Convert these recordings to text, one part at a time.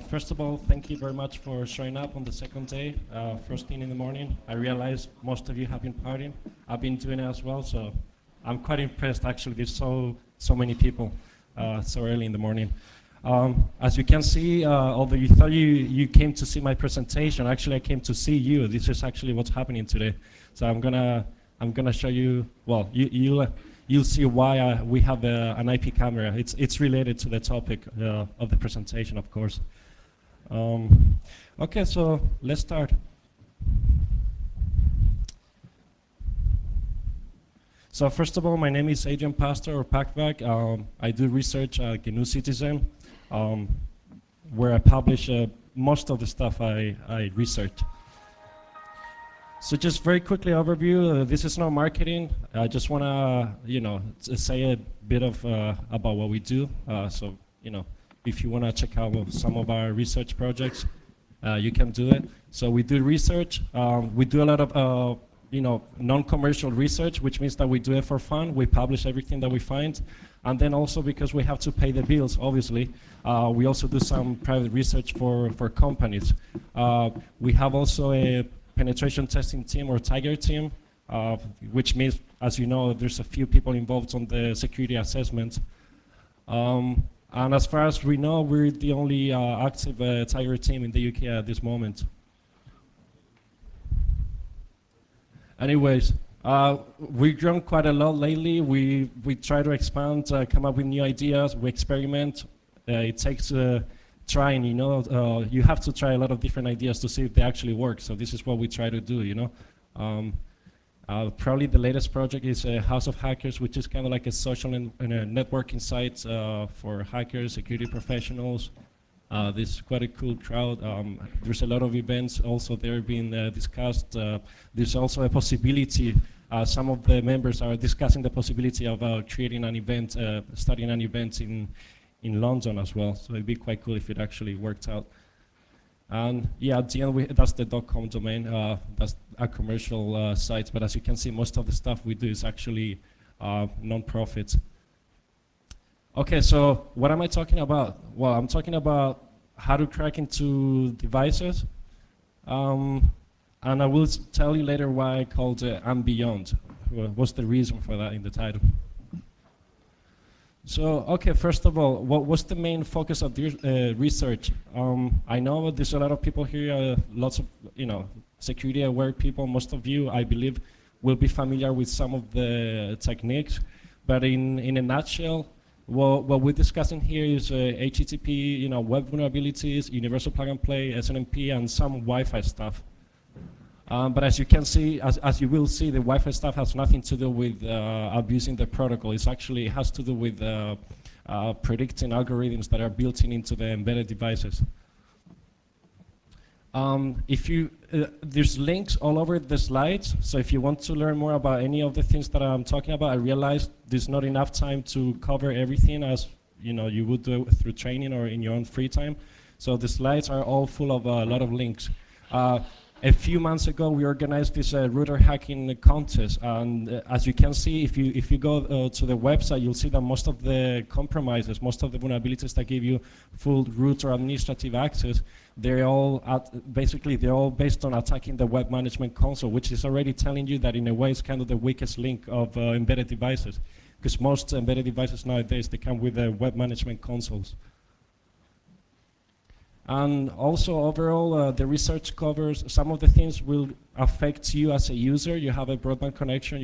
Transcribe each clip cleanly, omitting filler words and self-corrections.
First of all, thank you very much for showing up on the second day, first thing in the morning. I realize most of you have been partying. I've been doing it as well, so I'm quite impressed actually. There's so many people so early in the morning. As you can see, although you thought you came to see my presentation, actually I came to see you. This is actually what's happening today. So I'm gonna show you. Well, you'll see why we have an IP camera. It's related to the topic of the presentation, of course. Okay, so let's start. So first of all, my name is Adrian Pastor, or PACVAC. I do research at GNU Citizen, where I publish most of the stuff I research. So just very quickly overview, this is not marketing. I just want to, say a bit of about what we do. So, if you want to check out some of our research projects, you can do it. So we do research. We do a lot of, non-commercial research, which means that we do it for fun. We publish everything that we find. And then also because we have to pay the bills, obviously, we also do some private research for companies. We have also a penetration testing team, or Tiger team, which means, as you know, there's a few people involved on the security assessment. And as far as we know, we're the only active Tiger team in the UK at this moment. Anyways, we've grown quite a lot lately. We try to expand, come up with new ideas, we experiment. It takes trying, you have to try a lot of different ideas to see if they actually work. So this is what we try to do, Probably the latest project is House of Hackers, which is kind of like a social and networking site for hackers, security professionals. This is quite a cool crowd. There's a lot of events also there being discussed. There's also a possibility, some of the members are discussing the possibility of creating an event, starting an event in London as well. So it'd be quite cool if it actually worked out. And yeah, at the end, that's the .com domain. That's a commercial site, but as you can see, most of the stuff we do is actually non-profit. Okay, so what am I talking about? Well, I'm talking about how to crack into devices. And I will tell you later why I called it and beyond. What's the reason for that in the title? So, okay, first of all, what's the main focus of this research? I know there's a lot of people here, lots of, security aware people. Most of you, I believe, will be familiar with some of the techniques. But in a nutshell, what we're discussing here is HTTP, web vulnerabilities, universal plug and play, SNMP, and some Wi-Fi stuff. But as you can see, as you will see, the Wi-Fi stuff has nothing to do with abusing the protocol. It has to do with predicting algorithms that are built into the embedded devices. There's links all over the slides, so if you want to learn more about any of the things that I'm talking about, I realize there's not enough time to cover everything as you would do through training or in your own free time. So the slides are all full of a lot of links. A few months ago, we organized this router hacking contest, and as you can see, if you go to the website, you'll see that most of the compromises, most of the vulnerabilities that give you full root or administrative access, they're all based on attacking the web management console, which is already telling you that in a way it's kind of the weakest link of embedded devices, because most embedded devices nowadays, they come with web management consoles. And also overall, the research covers some of the things will affect you as a user. You have a broadband connection,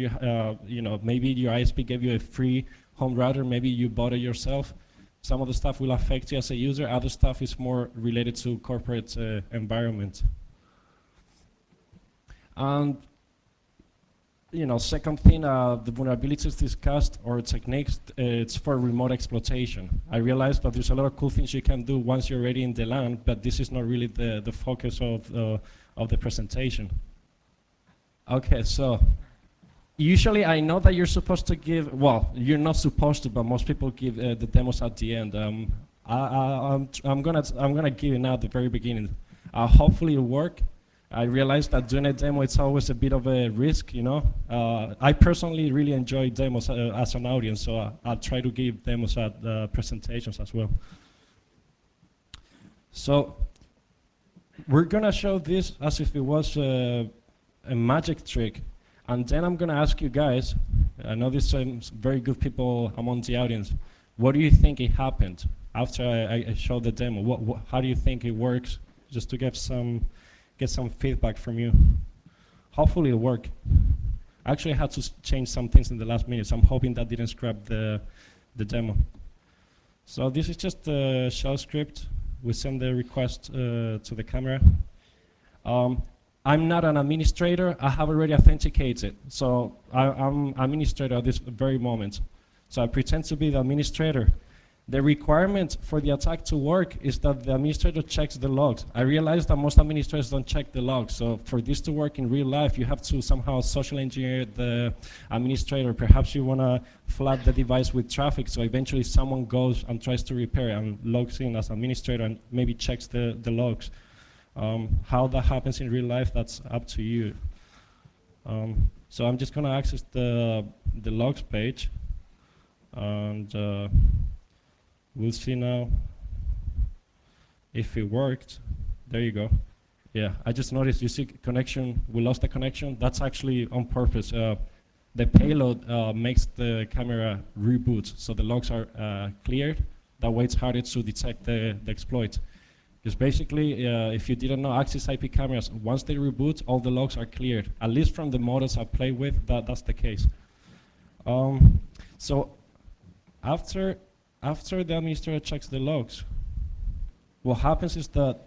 maybe your ISP gave you a free home router, maybe you bought it yourself. Some of the stuff will affect you as a user, other stuff is more related to corporate environment. And second thing, the vulnerabilities discussed or techniques, it's for remote exploitation. I realize that there's a lot of cool things you can do once you're already in the LAN, but this is not really the focus of the presentation. Okay, so usually I know that you're supposed to give, well, you're not supposed to, but most people give the demos at the end. I'm gonna give it now at the very beginning. Hopefully it'll work. I realized that doing a demo, it's always a bit of a risk, I personally really enjoy demos as an audience, so I'll try to give demos at presentations as well. So we're gonna show this as if it was a magic trick, and then I'm gonna ask you guys, I know there's some very good people among the audience, what do you think it happened after I showed the demo? How do you think it works? Just to get some feedback from you. Hopefully it'll work. Actually, I had to change some things in the last minute, so I'm hoping that didn't scrap the demo. So this is just a shell script. We send the request to the camera. I'm not an administrator. I have already authenticated. So I'm administrator at this very moment. So I pretend to be the administrator. The requirement for the attack to work is that the administrator checks the logs. I realize that most administrators don't check the logs. So for this to work in real life, you have to somehow social engineer the administrator. Perhaps you want to flood the device with traffic, so eventually someone goes and tries to repair it and logs in as administrator and maybe checks the logs. How that happens in real life, that's up to you. So I'm just going to access the logs page, and we'll see now if it worked. There you go. Yeah, I just noticed, you see connection, we lost the connection. That's actually on purpose. The payload makes the camera reboot, so the logs are cleared. That way it's harder to detect the exploit. Because basically, if you didn't know, Axis IP cameras, once they reboot, all the logs are cleared. At least from the models I play with, that's the case. So after the administrator checks the logs, what happens is that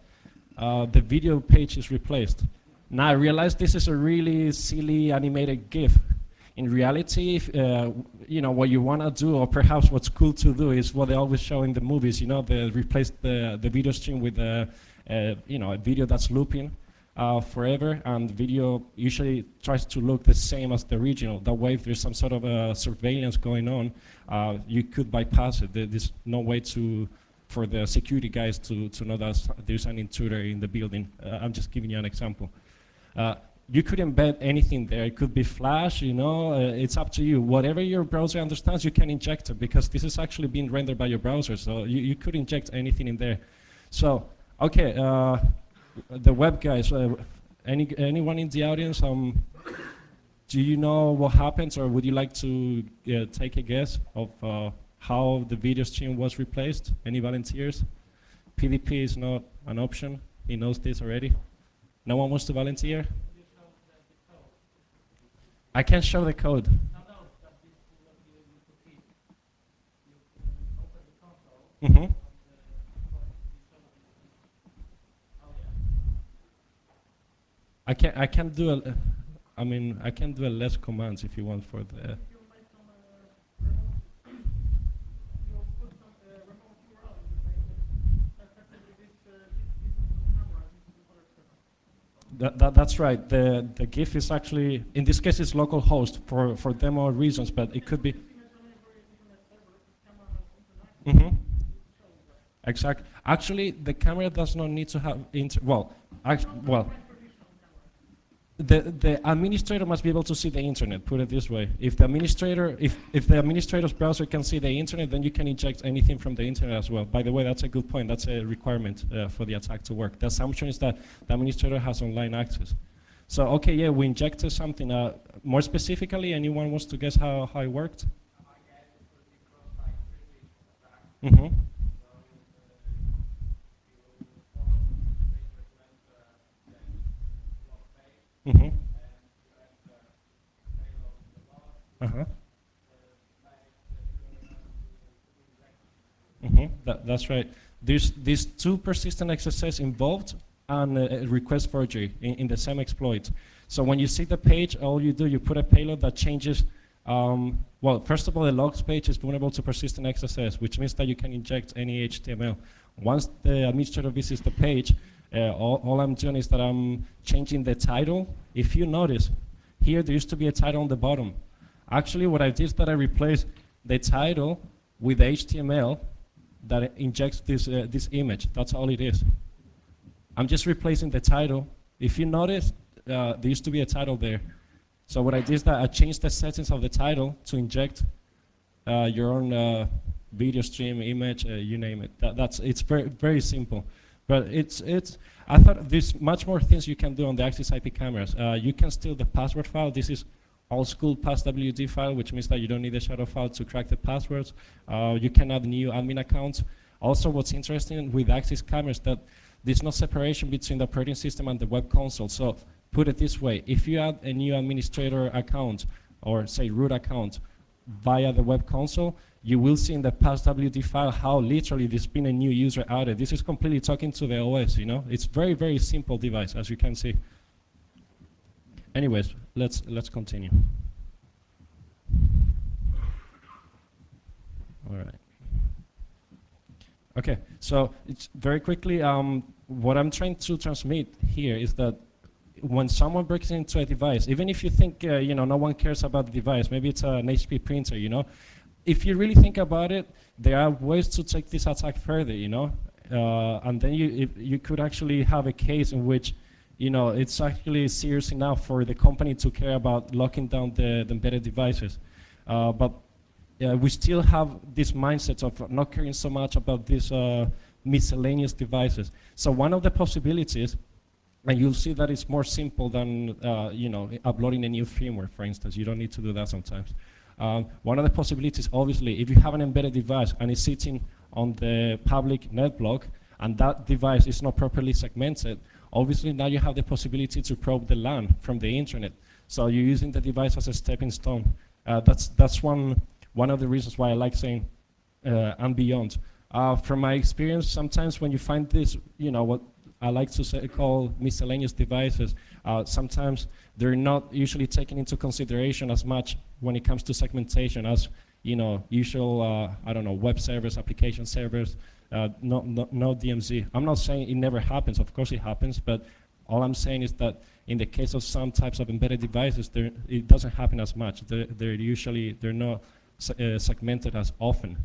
the video page is replaced. Now I realize this is a really silly animated GIF. In reality, if, what you want to do, or perhaps what's cool to do, is what they always show in the movies. They replace the video stream with a video that's looping forever, and video usually tries to look the same as the original. That way, if there's some sort of surveillance going on, you could bypass it. There's no way for the security guys to know that there's an intruder in the building. I'm just giving you an example. You could embed anything there. It could be Flash, it's up to you. Whatever your browser understands, you can inject it, because this is actually being rendered by your browser, so you could inject anything in there. So, okay, the web guys, anyone in the audience, do you know what happens, or would you like to take a guess of how the video stream was replaced? Any volunteers? PDP is not an option. He knows this already. No one wants to volunteer? I can show the code. Mm-hmm. I can do I can do a less commands if you want for the. That's right. The GIF is actually, in this case, it's localhost for demo reasons, but it could be. Mm-hmm. Exactly. Actually, the camera does not need to have the administrator must be able to see the internet. Put it this way: if the administrator's browser can see the internet, then you can inject anything from the internet as well. By the way, that's a good point. That's a requirement for the attack to work. The assumption is that the administrator has online access. So, okay, yeah, we injected something. More specifically, anyone wants to guess how it worked? Mm-hmm. Mm-hmm. Uh-huh. Mm-hmm. That's right. There's these two persistent XSS involved and a request forgery in the same exploit. So when you see the page, all you do, you put a payload that changes. First of all, the logs page is vulnerable to persistent XSS, which means that you can inject any HTML. Once the administrator visits the page, all I'm doing is that I'm changing the title. If you notice, here there used to be a title on the bottom. Actually, what I did is that I replaced the title with HTML that injects this image. That's all it is. I'm just replacing the title. If you notice, there used to be a title there. So what I did is that I changed the settings of the title to inject your own video stream, image, you name it. It's very, very simple. But I thought there's much more things you can do on the Axis IP cameras. You can steal the password file. This is old school passwd file, which means that you don't need a shadow file to crack the passwords. You can add new admin accounts. Also, what's interesting with Axis cameras that there's no separation between the operating system and the web console. So put it this way, if you add a new administrator account, or say root account, via the web console, you will see in the passwd file how literally there's been a new user added. This is completely talking to the OS, you know? It's very, very simple device, as you can see. Anyways, let's continue. All right. Okay, so it's very quickly, what I'm trying to transmit here is that when someone breaks into a device, even if you think you know, no one cares about the device, maybe it's an HP printer, you know, if you really think about it, there are ways to take this attack further, you know, and then you could actually have a case in which, you know, it's actually serious enough for the company to care about locking down the embedded devices. But we still have this mindset of not caring so much about these miscellaneous devices. So one of the possibilities, and you'll see that it's more simple than you know, uploading a new firmware, for instance. You don't need to do that sometimes. One of the possibilities, obviously, if you have an embedded device and it's sitting on the public net block, and that device is not properly segmented, obviously now you have the possibility to probe the LAN from the internet. So you're using the device as a stepping stone. That's one of the reasons why I like saying and beyond. From my experience, sometimes when you find this, you know, what I like to call miscellaneous devices, sometimes they're not usually taken into consideration as much when it comes to segmentation as, you know, usual, I don't know, web servers, application servers, no DMZ. I'm not saying it never happens, of course it happens, but all I'm saying is that in the case of some types of embedded devices, it doesn't happen as much. They're not segmented as often.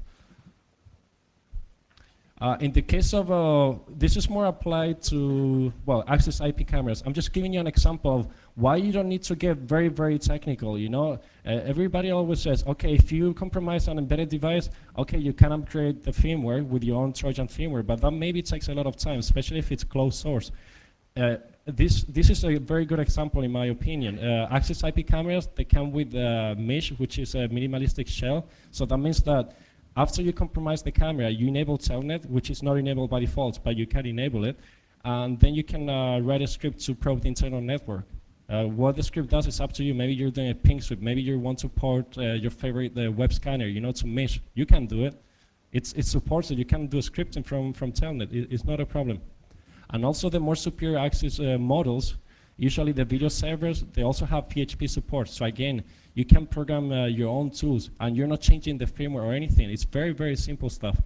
In the case of, this is more applied to, well, Axis IP cameras. I'm just giving you an example of why you don't need to get very, very technical, you know? Everybody always says, okay, if you compromise an embedded device, okay, you can upgrade the firmware with your own Trojan firmware, but that maybe takes a lot of time, especially if it's closed source. This is a very good example, in my opinion. Axis IP cameras, they come with mesh, which is a minimalistic shell. So that means that after you compromise the camera, you enable telnet, which is not enabled by default, but you can enable it. And then you can write a script to probe the internal network. What the script does is up to you. Maybe you're doing a ping script. Maybe you want to port your favorite web scanner, you know, to mesh. You can do it. It supports it. You can do scripting from telnet. It's not a problem. And also the more superior Axis models, usually the video servers, they also have PHP support. So again, you can program your own tools, and you're not changing the firmware or anything. It's very, very simple stuff.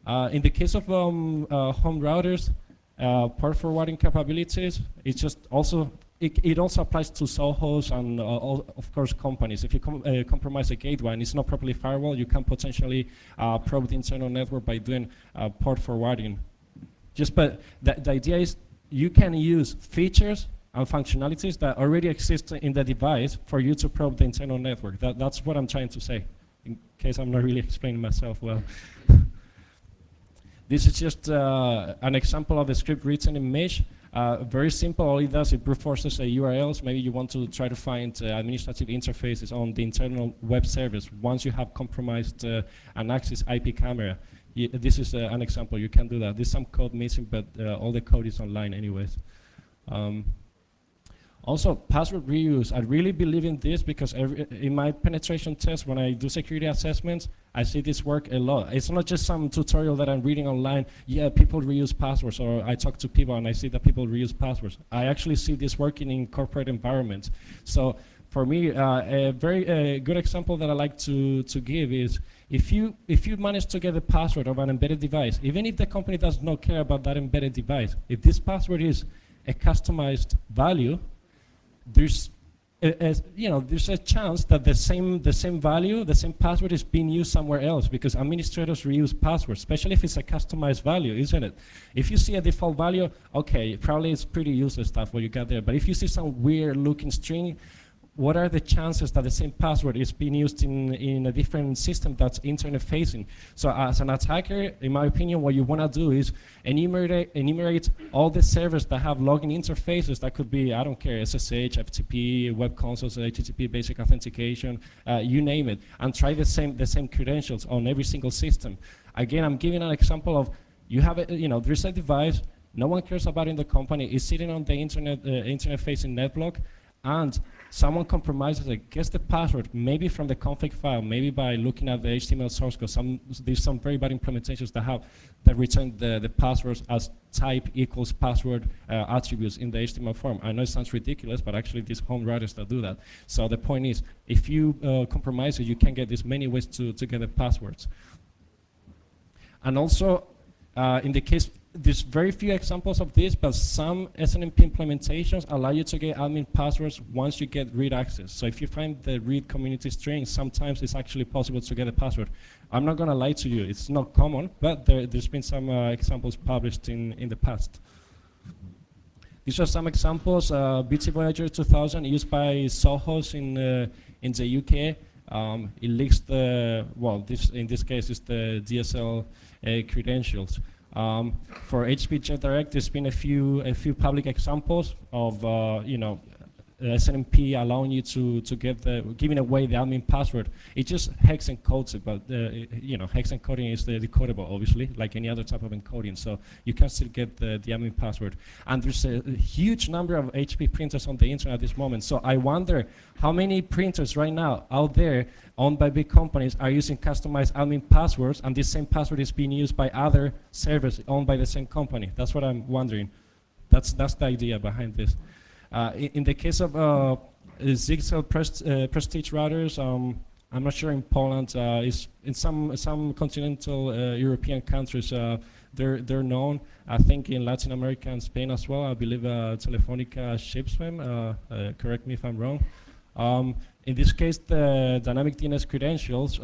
In the case of home routers, port forwarding capabilities, it's just also, it also applies to SOHOs and of course companies. If you compromise a gateway and it's not properly firewall, you can potentially probe the internal network by doing port forwarding. But the idea is you can use features and functionalities that already exist in the device for you to probe the internal network. That's what I'm trying to say, in case I'm not really explaining myself well. This is just an example of a script written in mesh. Very simple. All it does, it brute forces URLs. Maybe you want to try to find administrative interfaces on the internal web service once you have compromised an Axis IP camera. This is an example. You can do that. There's some code missing, but all the code is online anyways. Also, password reuse. I really believe in this because in my penetration test, when I do security assessments, I see this work a lot. It's not just some tutorial that I'm reading online. Yeah, people reuse passwords, or I talk to people and I see that people reuse passwords. I actually see this working in corporate environments. So for me, a very good example that I like to give is if you manage to get the password of an embedded device, even if the company does not care about that embedded device, if this password is a customized value, there's a chance that the same value, the same password is being used somewhere else, because administrators reuse passwords, especially if it's a customized value, isn't it? If you see a default value, okay, probably it's pretty useless stuff what you got there, but if you see some weird looking string, what are the chances that the same password is being used in a different system that's internet facing? So as an attacker, in my opinion, what you want to do is enumerate all the servers that have login interfaces. That could be, I don't care, SSH, FTP, web consoles, HTTP, basic authentication, you name it, and try the same credentials on every single system. Again, I'm giving an example of, you have there's a device, no one cares about in the company, it's sitting on the internet facing netblock, and someone compromises it, gets the password, maybe from the config file, maybe by looking at the HTML source code. There's some very bad implementations that return the passwords as type equals password attributes in the HTML form. I know it sounds ridiculous, but actually these home routers that do that. So the point is, if you compromise it, you can get these many ways to get the passwords. And also, in the case, there's very few examples of this, but some SNMP implementations allow you to get admin passwords once you get read access. So if you find the read community string, sometimes it's actually possible to get a password. I'm not going to lie to you, it's not common, but there's been some examples published in the past. These are some examples. BT Voyager 2000 used by Sohos in the UK. It leaks in this case, it's the DSL credentials. For HP Jet Direct, there's been a few public examples of SNMP allowing you to get giving away the admin password. It just hex encodes it, but hex encoding is decodable, obviously, like any other type of encoding. So you can still get the admin password. And there's a huge number of HP printers on the internet at this moment. So I wonder how many printers right now out there owned by big companies are using customized admin passwords, and this same password is being used by other servers owned by the same company. That's what I'm wondering. That's the idea behind this. In the case of Zixel Prestige routers, I'm not sure in Poland. Is in some continental European countries they're known. I think in Latin America and Spain as well. I believe Telefonica ships them. Correct me if I'm wrong. In this case, the dynamic DNS credentials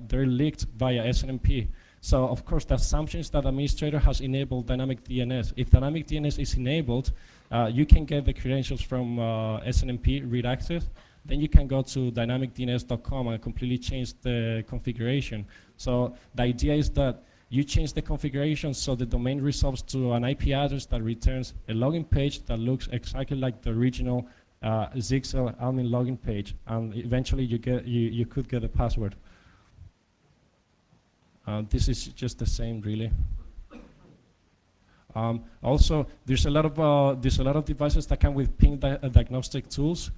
they're leaked via SNMP. So of course, the assumption is that administrator has enabled dynamic DNS. If dynamic DNS is enabled, you can get the credentials from SNMP read access. Then you can go to dynamicdns.com and completely change the configuration. So the idea is that you change the configuration so the domain resolves to an IP address that returns a login page that looks exactly like the original Zixel admin login page, and eventually you could get a password. This is just the same, really. Also, there's a lot of devices that come with ping diagnostic tools.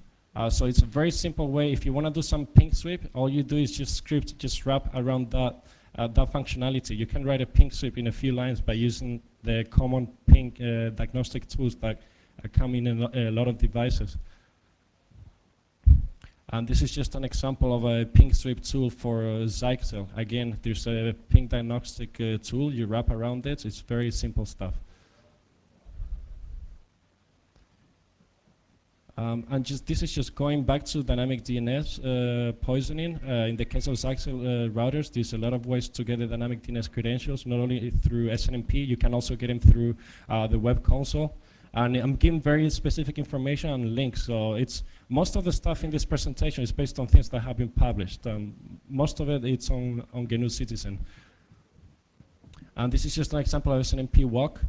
So it's a very simple way. If you want to do some ping sweep, all you do is just wrap around that functionality. You can write a ping sweep in a few lines by using the common ping diagnostic tools that come in a lot of devices. And this is just an example of a ping sweep tool for Zixel. Again, there's a ping diagnostic tool. You wrap around it. It's very simple stuff. And this is just going back to dynamic DNS poisoning. In the case of Zixel routers, there's a lot of ways to get the dynamic DNS credentials, not only through SNMP, you can also get them through the web console. And I'm giving very specific information and links, so most of the stuff in this presentation is based on things that have been published. Most of it's on GNU Citizen. And this is just an example of SNMP walk.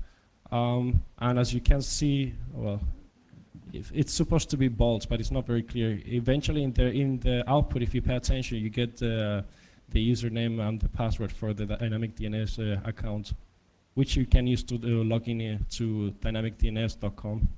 And as you can see, well, it's supposed to be bold, but it's not very clear. Eventually, in the output, if you pay attention, you get the username and the password for the dynamic DNS account, which you can use to log in to dynamicdns.com.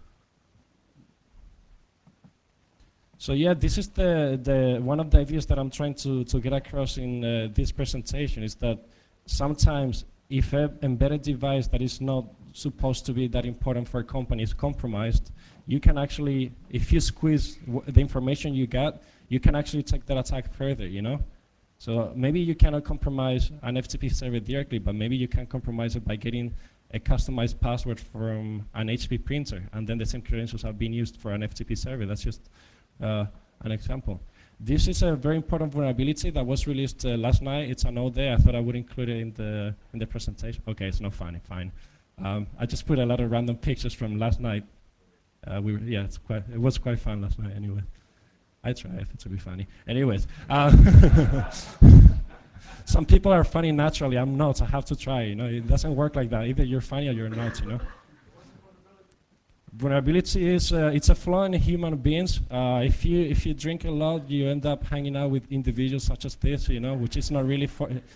So yeah, this is the one of the ideas that I'm trying to get across in this presentation, is that sometimes if an embedded device that is not supposed to be that important for a company is compromised, you can actually, if you squeeze the information you got, you can actually take that attack further, you know? So maybe you cannot compromise an FTP server directly, but maybe you can compromise it by getting a customized password from an HP printer, and then the same credentials are being used for an FTP server. That's just an example. This is a very important vulnerability that was released last night. It's a node there. I thought I would include it in the presentation. Okay, it's not funny. Fine. I just put a lot of random pictures from last night. It was quite fun last night anyway. I try to be funny. Anyways, some people are funny naturally. I'm not. I have to try. It doesn't work like that. Either you're funny or you're not. Vulnerability is it's a flaw in human beings. If you drink a lot, you end up hanging out with individuals such as this, which is not really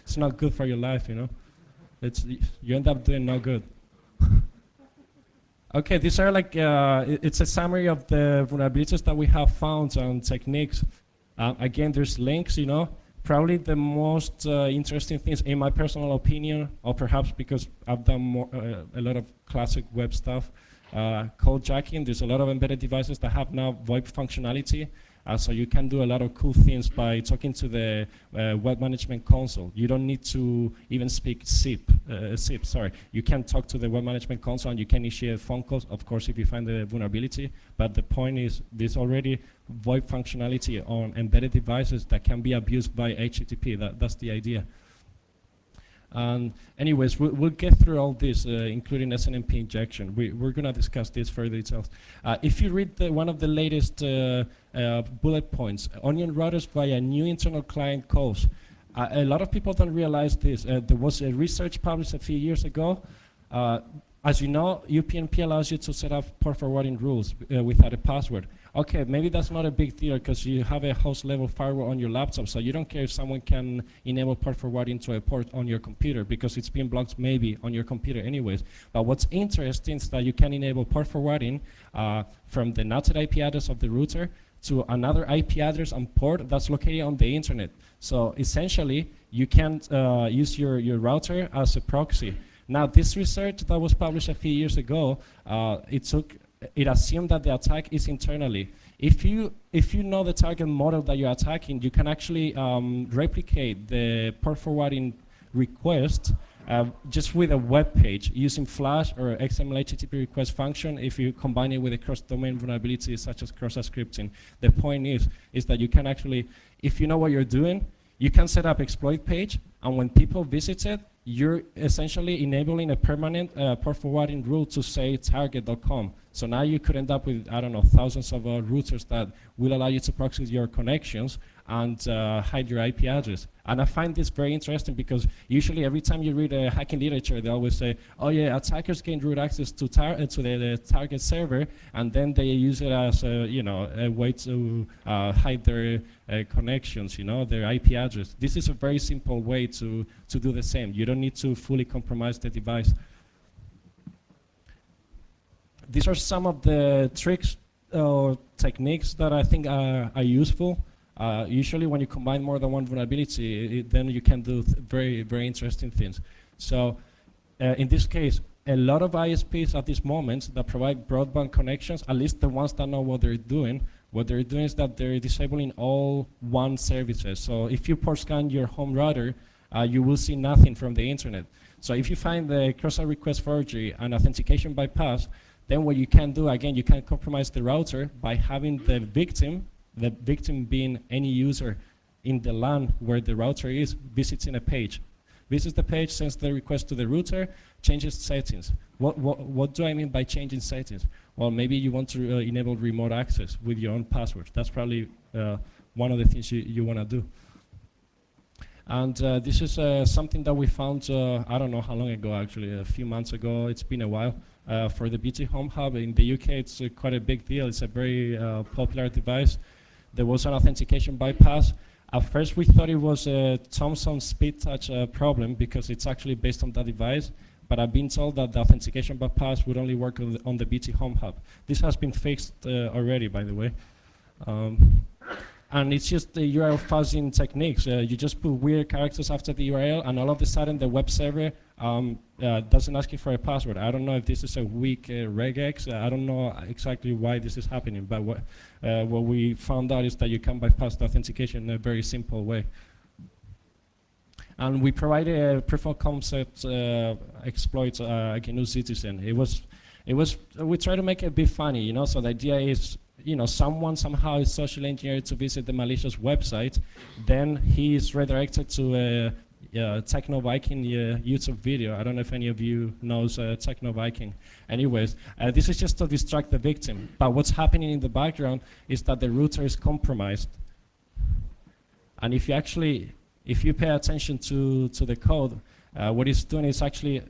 it's not good for your life, you end up doing no good. Okay, these are it's a summary of the vulnerabilities that we have found and techniques. Again, there's links, Probably the most interesting things, in my personal opinion, or perhaps because I've done a lot of classic web stuff, code jacking. There's a lot of embedded devices that have now VoIP functionality, so you can do a lot of cool things by talking to the web management console. You don't need to even speak SIP. You can talk to the web management console and you can initiate phone calls, of course, if you find the vulnerability. But the point is, there's already VoIP functionality on embedded devices that can be abused by HTTP. That's the idea. And anyways, we'll get through all this, including SNMP injection. We're going to discuss this further details. If you read one of the latest bullet points, onion routers via new internal client calls. A lot of people don't realize this. There was a research published a few years ago. As you know, UPnP allows you to set up port forwarding rules without a password. Okay, maybe that's not a big deal because you have a host level firewall on your laptop, so you don't care if someone can enable port forwarding to a port on your computer because it's being blocked maybe on your computer anyways. But what's interesting is that you can enable port forwarding from the NAT IP address of the router to another IP address and port that's located on the internet. So essentially, you can use your router as a proxy. Now, this research that was published a few years ago, it assumed that the attack is internally. If you know the target model that you're attacking, you can actually replicate the port forwarding request just with a web page using Flash or XML HTTP request function. If you combine it with a cross-domain vulnerability such as cross-site scripting, the point is that you can actually, if you know what you're doing, you can set up exploit page, and when people visit it, you're essentially enabling a permanent port forwarding rule to say target.com. So now you could end up with, I don't know, thousands of routers that will allow you to proxy your connections and hide your IP address. And I find this very interesting because usually every time you read hacking literature, they always say, oh yeah, attackers gain root access to the target server, and then they use it as a way to hide their connections, their IP address. This is a very simple way to do the same. You don't need to fully compromise the device. These are some of the tricks or techniques that I think are useful. Usually when you combine more than one vulnerability, then you can do very, very interesting things. So in this case, a lot of ISPs at this moment that provide broadband connections, at least the ones that know what they're doing is that they're disabling all WAN services. So if you port scan your home router, you will see nothing from the internet. So if you find the cross-site request forgery and authentication bypass, then what you can do, again, you can compromise the router by having the victim being any user in the LAN where the router is, visiting a page. Visits the page, sends the request to the router, changes settings. What do I mean by changing settings? Well, maybe you want to enable remote access with your own password. That's probably one of the things you want to do. And this is something that we found, I don't know how long ago actually, a few months ago, it's been a while. For the BT Home Hub in the UK, it's quite a big deal. It's a very popular device. There was an authentication bypass. At first we thought it was a Thomson Speed Touch problem because it's actually based on that device, but I've been told that the authentication bypass would only work on the BT Home Hub. This has been fixed already, by the way. And it's just the URL fuzzing techniques. You just put weird characters after the URL, and all of a sudden the web server doesn't ask you for a password. I don't know if this is a weak regex. I don't know exactly why this is happening, but what we found out is that you can bypass the authentication in a very simple way. And we provided a proof of concept exploit against Citizen. We try to make it a bit funny, so the idea is, someone somehow is social engineered to visit the malicious website, then he is redirected to Techno Viking YouTube video. I don't know if any of you knows Techno Viking. Anyways, this is just to distract the victim. But what's happening in the background is that the router is compromised. And if you pay attention to the code, what it's doing is actually,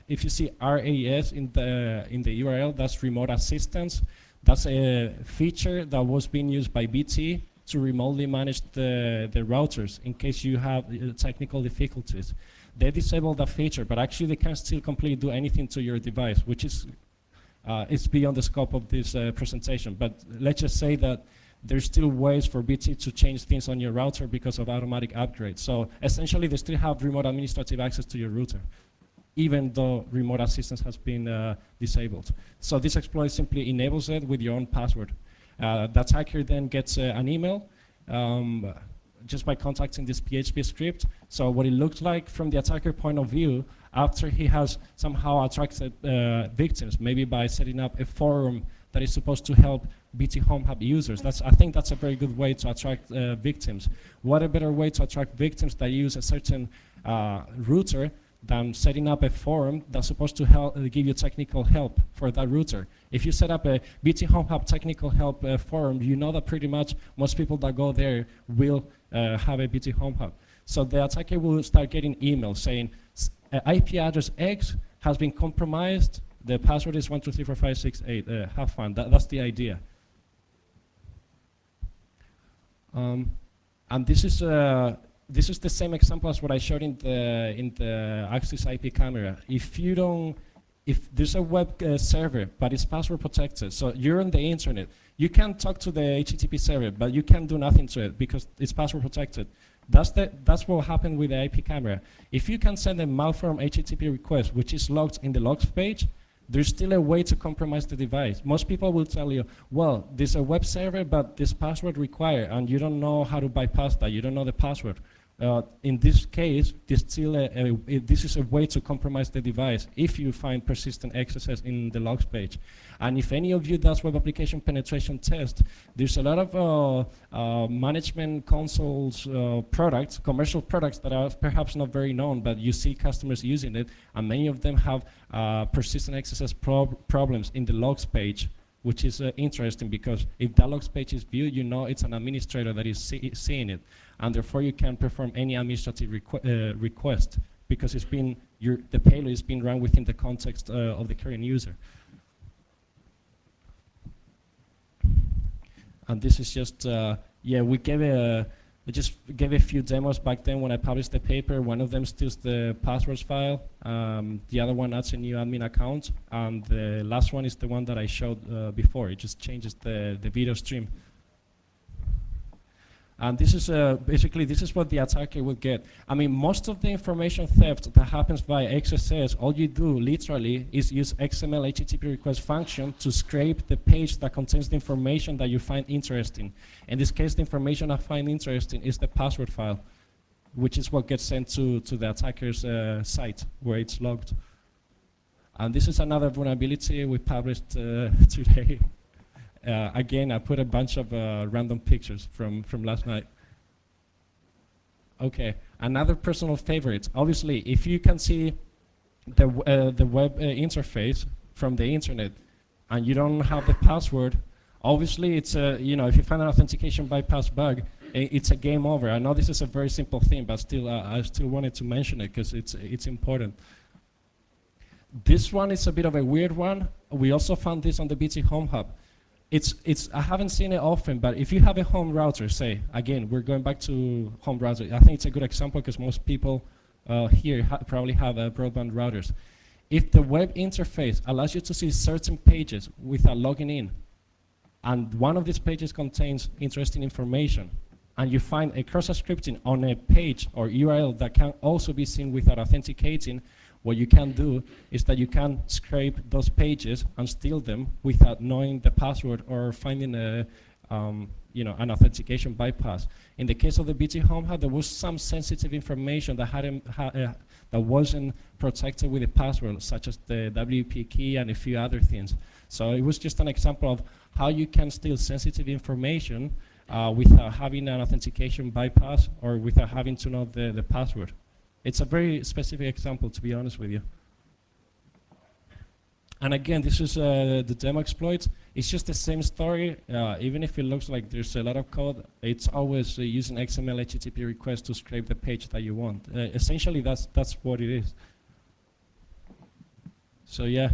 if you see RAS in the URL, that's remote assistance. That's a feature that was being used by BT to remotely manage the routers in case you have technical difficulties. They disabled that feature, but actually they can still completely do anything to your device, which is it's beyond the scope of this presentation. But let's just say that there's still ways for BT to change things on your router because of automatic upgrades. So essentially, they still have remote administrative access to your router, even though remote assistance has been disabled. So this exploit simply enables it with your own password. The attacker then gets an email just by contacting this PHP script. So what it looks like from the attacker point of view, after he has somehow attracted victims, maybe by setting up a forum that is supposed to help BT Home Hub users. I think that's a very good way to attract victims. What a better way to attract victims that use a certain router than setting up a forum that's supposed to help give you technical help for that router. If you set up a BT Home Hub technical help forum, you know that pretty much most people that go there will have a BT Home Hub. So the attacker will start getting emails saying IP address X has been compromised. The password is 1234568. Have fun. That's the idea. And this is the same example as what I showed in the Axis IP camera. If there's a web server, but it's password protected, so you're on the internet, you can talk to the HTTP server, but you can't do nothing to it because it's password protected. That's what happened with the IP camera. If you can send a malformed HTTP request, which is logged in the logs page, there's still a way to compromise the device. Most people will tell you, well, there's a web server, but this password required, and you don't know how to bypass that. You don't know the password. In this case, this is a way to compromise the device if you find persistent excesses in the logs page. And if any of you does web application penetration test, there's a lot of management consoles products, commercial products that are perhaps not very known, but you see customers using it, and many of them have persistent excesses problems in the logs page, which is interesting because if that logs page is viewed, you know it's an administrator that is seeing it, and therefore you can perform any administrative request because the payload is being run within the context of the current user. And this is just, we just gave a few demos back then when I published the paper. One of them steals the passwords file. The other one adds a new admin account. And the last one is the one that I showed before. It just changes the video stream. And this is basically, this is what the attacker will get. I mean, most of the information theft that happens via XSS, all you do literally is use XML HTTP request function to scrape the page that contains the information that you find interesting. In this case, the information I find interesting is the password file, which is what gets sent to the attacker's site where it's logged. And this is another vulnerability we published today. Again, I put a bunch of random pictures from last night. Okay, another personal favorite. Obviously, if you can see the web interface from the internet and you don't have the password, obviously it's if you find an authentication bypass bug, it's a game over. I know this is a very simple thing, but still, I still wanted to mention it because it's important. This one is a bit of a weird one. We also found this on the BT Home Hub. I haven't seen it often, but if you have a home router, say, again, we're going back to home router. I think it's a good example because most people here probably have broadband routers. If the web interface allows you to see certain pages without logging in, and one of these pages contains interesting information, and you find a cross-scripting on a page or URL that can also be seen without authenticating, what you can do is that you can scrape those pages and steal them without knowing the password or finding an authentication bypass. In the case of the BT Home Hub, there was some sensitive information that wasn't protected with a password, such as the WP key and a few other things. So it was just an example of how you can steal sensitive information without having an authentication bypass or without having to know the password. It's a very specific example, to be honest with you. And again, this is the demo exploit. It's just the same story. Even if it looks like there's a lot of code, it's always using XML HTTP request to scrape the page that you want. Essentially, that's what it is. So yeah,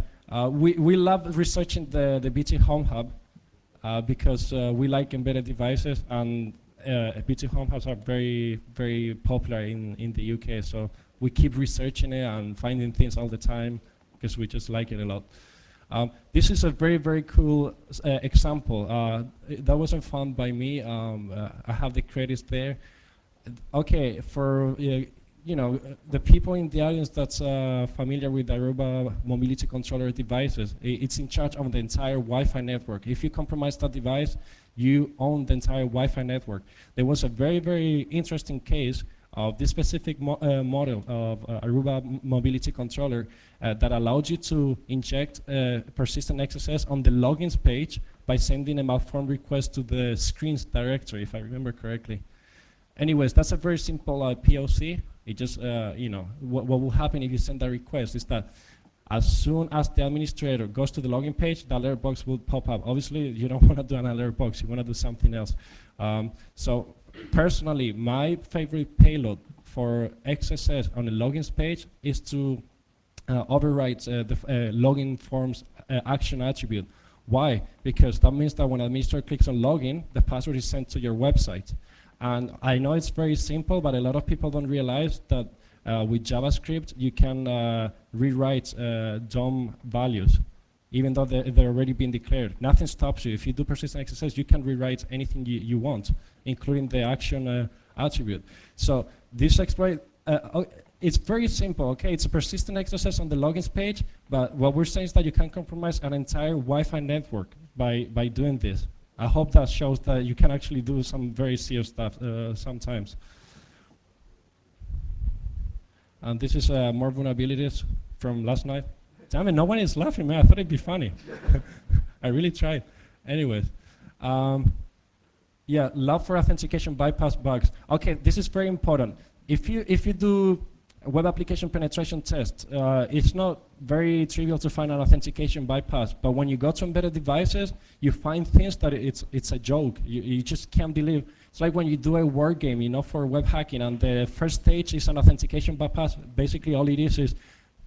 we love researching the BT Home Hub because we like embedded devices, and BT Home Hubs are very, very popular in the UK. So we keep researching it and finding things all the time, because we just like it a lot. This is a very, very cool example. That wasn't found by me. I have the credits there. Okay, for the people in the audience that's familiar with Aruba mobility controller devices, it's in charge of the entire Wi-Fi network. If you compromise that device, you own the entire Wi-Fi network. There was a very, very interesting case of this specific model of Aruba mobility controller that allowed you to inject persistent XSS on the logins page by sending a malformed request to the screens directory, if I remember correctly. Anyways, that's a very simple POC. It just, what will happen if you send that request is that as soon as the administrator goes to the login page, the alert box will pop up. Obviously, you don't want to do an alert box. You want to do something else. So personally, my favorite payload for XSS on the logins page is to overwrite the login forms action attribute. Why? Because that means that when an administrator clicks on login, the password is sent to your website. And I know it's very simple, but a lot of people don't realize that with JavaScript, you can rewrite DOM values, even though they're already been declared. Nothing stops you. If you do persistent XSS, you can rewrite anything you want, including the action attribute. So this exploit, it's very simple, okay? It's a persistent XSS on the logins page, but what we're saying is that you can compromise an entire Wi-Fi network by doing this. I hope that shows that you can actually do some very serious stuff sometimes. And this is more vulnerabilities from last night. Damn it, no one is laughing, man. I thought it'd be funny. I really tried. Anyways. Yeah, love for authentication bypass bugs. Okay, this is very important. If you do a web application penetration test, it's not very trivial to find an authentication bypass, but when you go to embedded devices, you find things that it's a joke. You just can't believe. It's like when you do a word game, for web hacking, and the first stage is an authentication bypass. Basically, all it is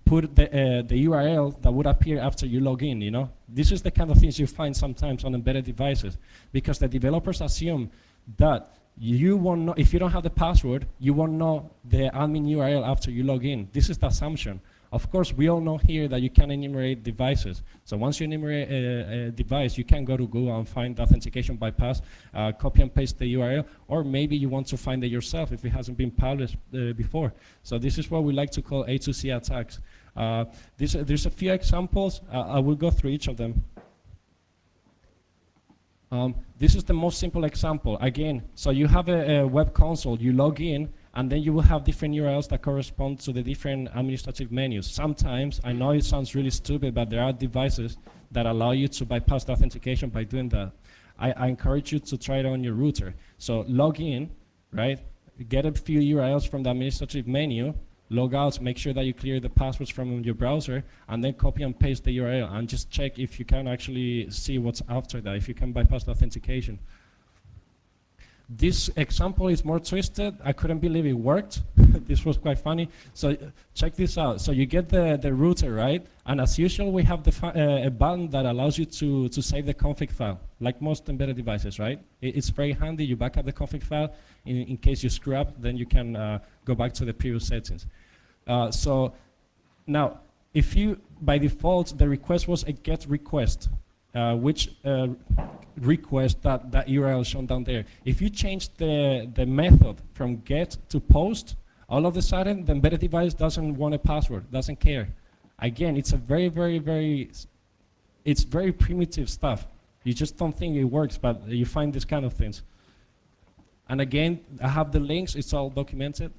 put the URL that would appear after you log in, This is the kind of things you find sometimes on embedded devices, because the developers assume that you won't know, if you don't have the password, you won't know the admin URL after you log in. This is the assumption. Of course, we all know here that you can enumerate devices. So once you enumerate a device, you can go to Google and find the authentication bypass, copy and paste the URL, or maybe you want to find it yourself if it hasn't been published before. So this is what we like to call A2C attacks. There's a few examples. I will go through each of them. This is the most simple example. Again, so you have a web console, you log in, and then you will have different URLs that correspond to the different administrative menus. Sometimes, I know it sounds really stupid, but there are devices that allow you to bypass the authentication by doing that. I encourage you to try it on your router. So log in, right? Get a few URLs from the administrative menu, log out, make sure that you clear the passwords from your browser, and then copy and paste the URL, and just check if you can actually see what's after that, if you can bypass the authentication. This example is more twisted. I couldn't believe it worked. This was quite funny. So check this out. So you get the router, right? And as usual, we have a button that allows you to save the config file, like most embedded devices, right? It's very handy. You back up the config file. In case you screw up, then you can go back to the previous settings. So now, if you, by default, the request was a GET request, which request that URL shown down there. If you change the method from GET to POST, all of a sudden, the embedded device doesn't want a password, doesn't care. Again, it's a it's very primitive stuff. You just don't think it works, but you find this kind of things. And again, I have the links, it's all documented.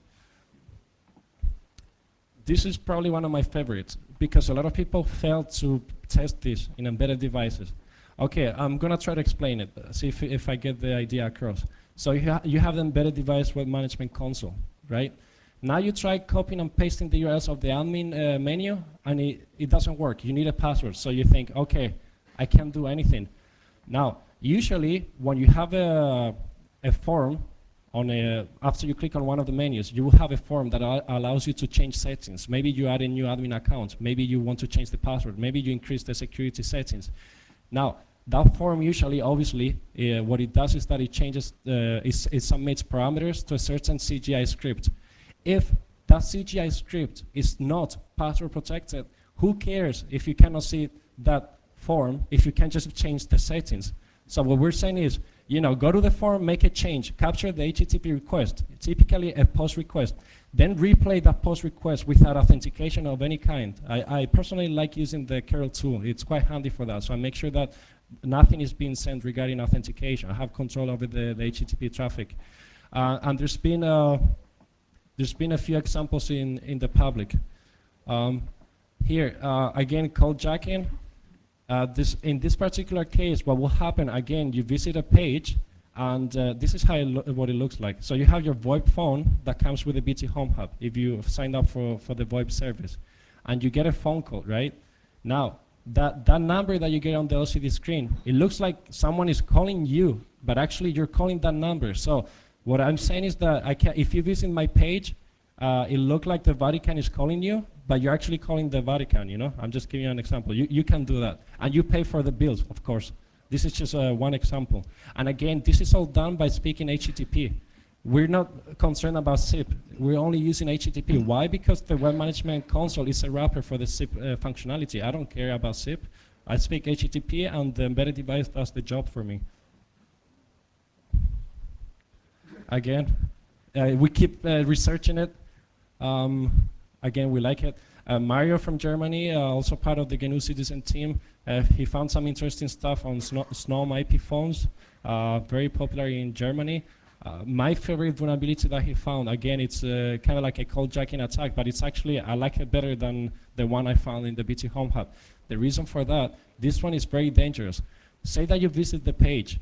This is probably one of my favorites, because a lot of people fail to test this in embedded devices. Okay, I'm gonna try to explain it, see if I get the idea across. So you have the embedded device web management console, right? Now you try copying and pasting the URLs of the admin menu, and it doesn't work. You need a password. So you think, okay, I can't do anything. Now, usually, when you have a form, after you click on one of the menus, you will have a form that allows you to change settings. Maybe you add a new admin account. Maybe you want to change the password. Maybe you increase the security settings. Now, that form usually, obviously, what it does is that it changes, it submits parameters to a certain CGI script. If that CGI script is not password protected, who cares if you cannot see that form, if you can just change the settings? So what we're saying is, go to the form, make a change, capture the HTTP request, typically a post request, then replay that post request without authentication of any kind. I personally like using the curl tool. It's quite handy for that. So I make sure that nothing is being sent regarding authentication. I have control over the HTTP traffic. And there's been a few examples in the public. Here, again, code jacking. In this particular case, what will happen, again, you visit a page, and this is what it looks like. So you have your VoIP phone that comes with the BT Home Hub if you signed up for the VoIP service. And you get a phone call, right? Now, that number that you get on the LCD screen, it looks like someone is calling you, but actually you're calling that number. So what I'm saying is that if you visit my page, it looks like the Vatican is calling you, but you're actually calling the Vatican, I'm just giving you an example. You can do that. And you pay for the bills, of course. This is just one example. And again, this is all done by speaking HTTP. We're not concerned about SIP. We're only using HTTP. Why? Because the Web Management Console is a wrapper for the SIP functionality. I don't care about SIP. I speak HTTP, and the embedded device does the job for me. Again, we keep researching it. Again, we like it. Mario from Germany, also part of the GNU Citizen team, he found some interesting stuff on SNOME IP phones, very popular in Germany. My favorite vulnerability that he found, again, it's kind of like a code jacking attack, but it's actually, I like it better than the one I found in the BT Home Hub. The reason for that, this one is very dangerous. Say that you visit the page.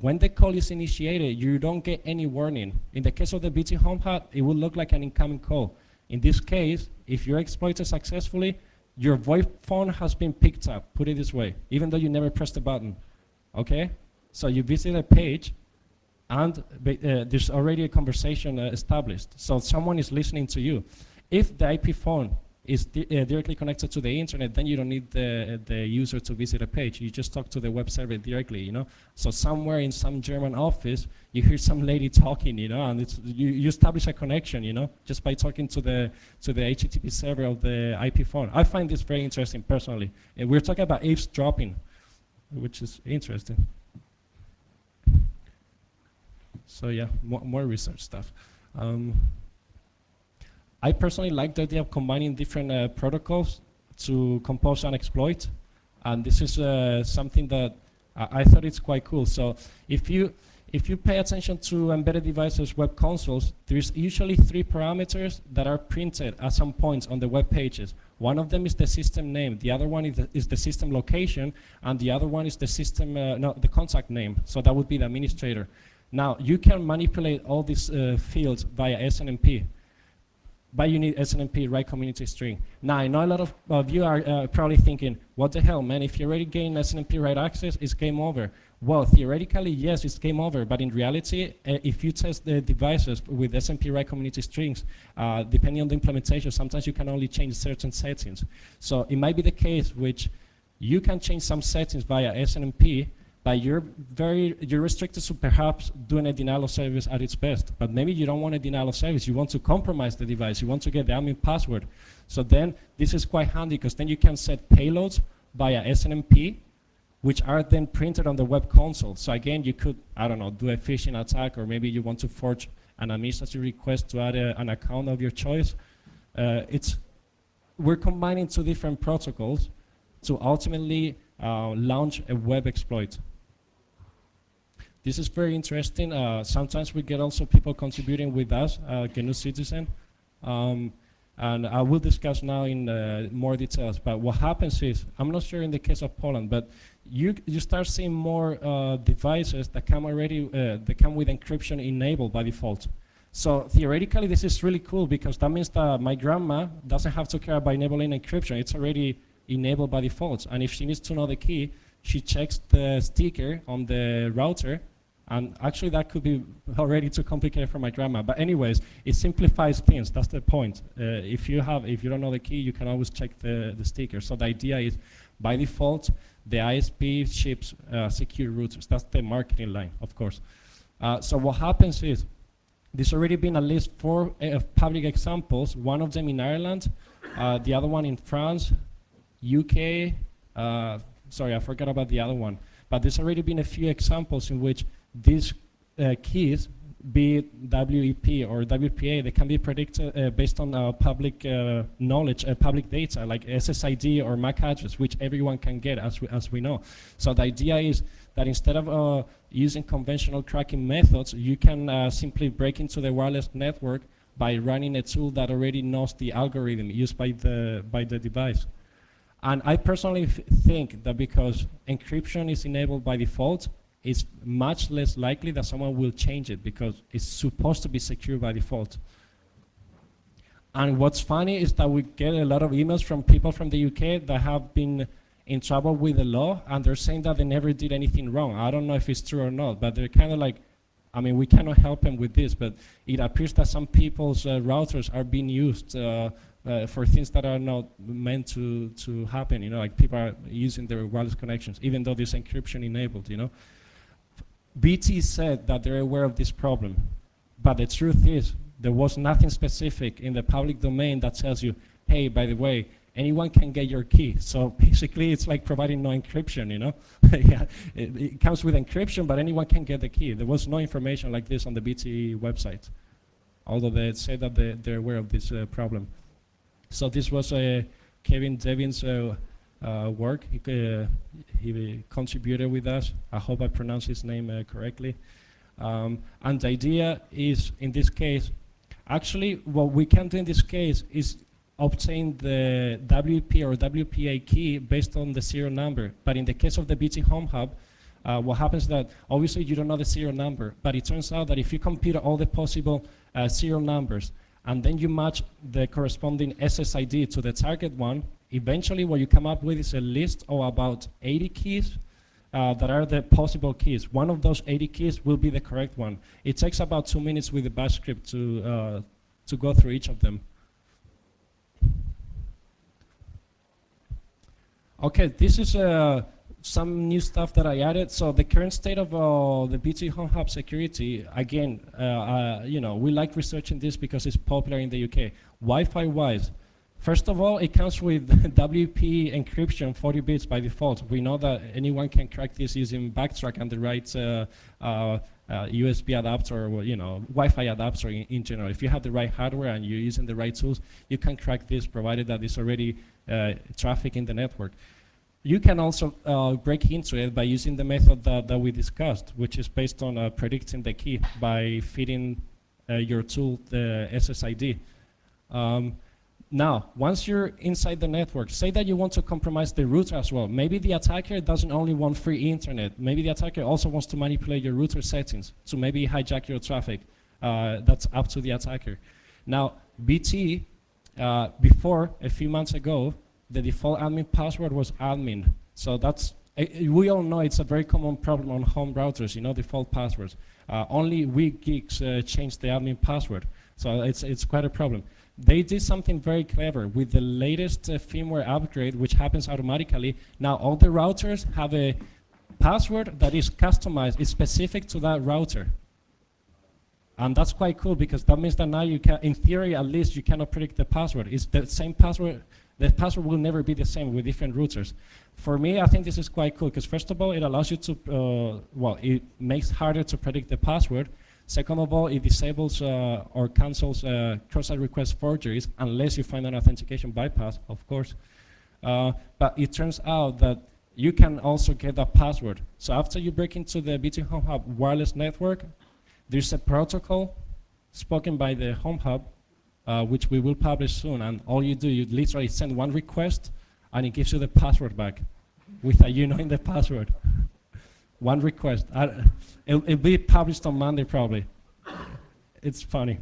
When the call is initiated, you don't get any warning. In the case of the BT Home Hub, it will look like an incoming call. In this case, if you're exploited successfully, your VoIP phone has been picked up, put it this way, even though you never pressed the button, okay? So you visit a page, and there's already a conversation established. So someone is listening to you. If the IP phone is directly connected to the internet, then you don't need the user to visit a page. You just talk to the web server directly, So somewhere in some German office, you hear some lady talking, and you establish a connection, just by talking to the HTTP server of the IP phone. I find this very interesting personally. And we're talking about eavesdropping, which is interesting. So yeah, more research stuff. I personally like the idea of combining different protocols to compose an exploit, and this is something that I thought it's quite cool. So if you pay attention to embedded devices web consoles, there's usually 3 parameters that are printed at some points on the web pages. One of them is the system name, the other one is the system location, and the other one is the system, the contact name. So that would be the administrator. Now, you can manipulate all these fields via SNMP, but you need SNMP, right community string. Now, I know a lot of you are probably thinking, what the hell, man, if you already gain SNMP right access, it's game over. Well, theoretically, yes, it's game over, but in reality, if you test the devices with SNMP right community strings, depending on the implementation, sometimes you can only change certain settings. So it might be the case which you can change some settings via SNMP, but you're restricted to perhaps doing a denial of service at its best. But maybe you don't want a denial of service. You want to compromise the device. You want to get the admin password. So then this is quite handy, because then you can set payloads via SNMP, which are then printed on the web console. So again, you could, I don't know, do a phishing attack, or maybe you want to forge an administrative request to add an account of your choice. We're combining 2 different protocols to ultimately launch a web exploit. This is very interesting. Sometimes we get also people contributing with us, GNU Citizen. And I will discuss now in more details. But what happens is, I'm not sure in the case of Poland, but you start seeing more devices that come already, that come with encryption enabled by default. So theoretically, this is really cool because that means that my grandma doesn't have to care about enabling encryption. It's already enabled by default. And if she needs to know the key, she checks the sticker on the router. And actually, that could be already too complicated for my grandma. But anyways, it simplifies things. That's the point. If you don't know the key, you can always check the sticker. So the idea is, by default, the ISP ships secure routers. That's the marketing line, of course. So what happens is, there's already been at least 4 public examples, one of them in Ireland, the other one in France, UK, sorry, I forgot about the other one. But there's already been a few examples in which these keys, be it WEP or WPA, they can be predicted based on public knowledge, public data, like SSID or MAC address, which everyone can get, as we know. So the idea is that instead of using conventional cracking methods, you can simply break into the wireless network by running a tool that already knows the algorithm used by the device. And I personally think that because encryption is enabled by default, it's much less likely that someone will change it because it's supposed to be secure by default. And what's funny is that we get a lot of emails from people from the UK that have been in trouble with the law, and they're saying that they never did anything wrong. I don't know if it's true or not, but they're kind of like, I mean, we cannot help them with this, but it appears that some people's routers are being used for things that are not meant to happen, you know, like people are using their wireless connections, even though there's encryption enabled, you know. BT said that they're aware of this problem, but the truth is there was nothing specific in the public domain that tells you, hey, by the way, anyone can get your key. So basically it's like providing no encryption, you know. Yeah, it comes with encryption, but anyone can get the key. There was no information like this on the BT website, although they say that they're aware of this problem. So this was Kevin Devin's work. He contributed with us. I hope I pronounced his name correctly. And the idea is, in this case, actually what we can do in this case is obtain the WP or WPA key based on the serial number. But in the case of the BT Home Hub, what happens is that obviously you don't know the serial number, but it turns out that if you compute all the possible serial numbers and then you match the corresponding SSID to the target one, eventually what you come up with is a list of about 80 keys that are the possible keys. One of those 80 keys will be the correct one. It takes about 2 minutes with the bash script to go through each of them. Okay, this is some new stuff that I added. So the current state of the BT Home Hub security, again, you know, we like researching this because it's popular in the UK. Wi-Fi wise, first of all, it comes with WP encryption 40 bits by default. We know that anyone can crack this using Backtrack and the right USB adapter or, you know, Wi-Fi adapter in general. If you have the right hardware and you're using the right tools, you can crack this provided that there's already traffic in the network. You can also break into it by using the method that we discussed, which is based on predicting the key by feeding your tool the SSID. Now, once you're inside the network, say that you want to compromise the router as well. Maybe the attacker doesn't only want free internet. Maybe the attacker also wants to manipulate your router settings to maybe hijack your traffic. That's up to the attacker. Now, BT, before, a few months ago, the default admin password was admin. So that's, we all know it's a very common problem on home routers, you know, default passwords. Only we geeks change the admin password. So it's quite a problem. They did something very clever with the latest firmware upgrade, which happens automatically. Now all the routers have a password that is customized, it's specific to that router. And that's quite cool because that means that now you can, in theory at least, you cannot predict the password. It's the same password. The password will never be the same with different routers. For me, I think this is quite cool because first of all, it allows you to, well, it makes it harder to predict the password. Second of all, it disables or cancels cross-site request forgeries unless you find an authentication bypass, of course. But it turns out that you can also get that password. So after you break into the BT Home Hub wireless network, there's a protocol spoken by the Home Hub, which we will publish soon. And all you do, you literally send one request, and it gives you the password back without you knowing the password. One request. It'll be published on Monday, probably. it's funny.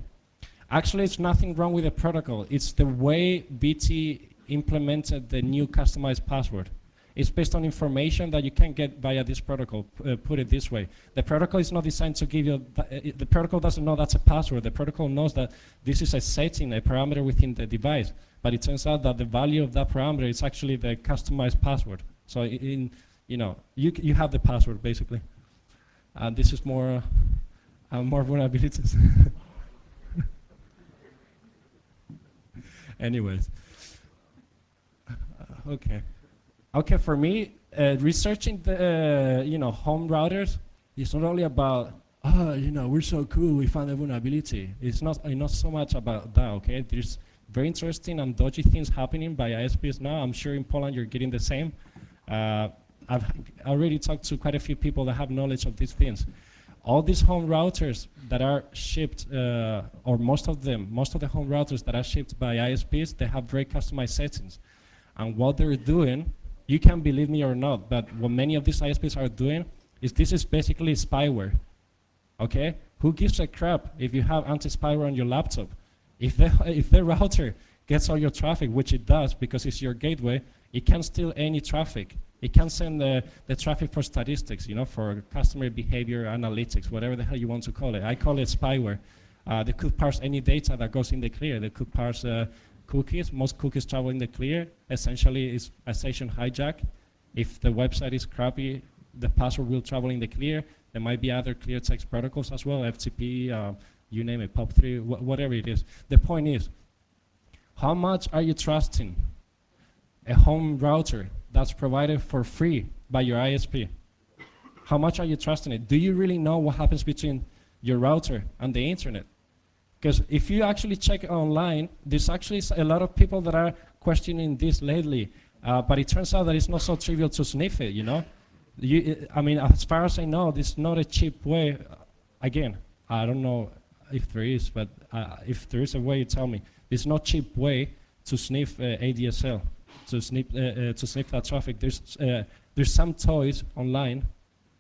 Actually, it's nothing wrong with the protocol. It's the way BT implemented the new customized password. It's based on information that you can get via this protocol, put it this way. The protocol is not designed to give you, the protocol doesn't know that's a password. The protocol knows that this is a setting, a parameter within the device. But it turns out that the value of that parameter is actually the customized password. So you have the password basically. And this is more vulnerabilities. Anyways, okay. Okay, for me, researching the home routers is not only about we're so cool, we found a vulnerability. It's not so much about that. Okay, there's very interesting and dodgy things happening by ISPs now. I'm sure in Poland you're getting the same. I've already talked to quite a few people that have knowledge of these things. All these home routers that are shipped, or most of the home routers that are shipped by ISPs, they have very customized settings. And what they're doing, you can believe me or not, but what many of these ISPs are doing is this is basically spyware. Okay? Who gives a crap if you have anti-spyware on your laptop? If the router gets all your traffic, which it does because it's your gateway, it can steal any traffic. It can send the traffic for statistics, for customer behavior analytics, whatever the hell you want to call it. I call it spyware. They could parse any data that goes in the clear. They could parse cookies. Most cookies travel in the clear. Essentially, it's a session hijack. If the website is crappy, the password will travel in the clear. There might be other clear text protocols as well, FTP, you name it, POP3, whatever it is. The point is, how much are you trusting a home router that's provided for free by your ISP? How much are you trusting it? Do you really know what happens between your router and the internet? Because if you actually check online, there's actually a lot of people that are questioning this lately, but it turns out that it's not so trivial to sniff it, I mean, as far as I know, this is not a cheap way. Again, I don't know if there is, but if there is a way, tell me. There's no cheap way to sniff ADSL, to sniff that traffic. There's some toys online.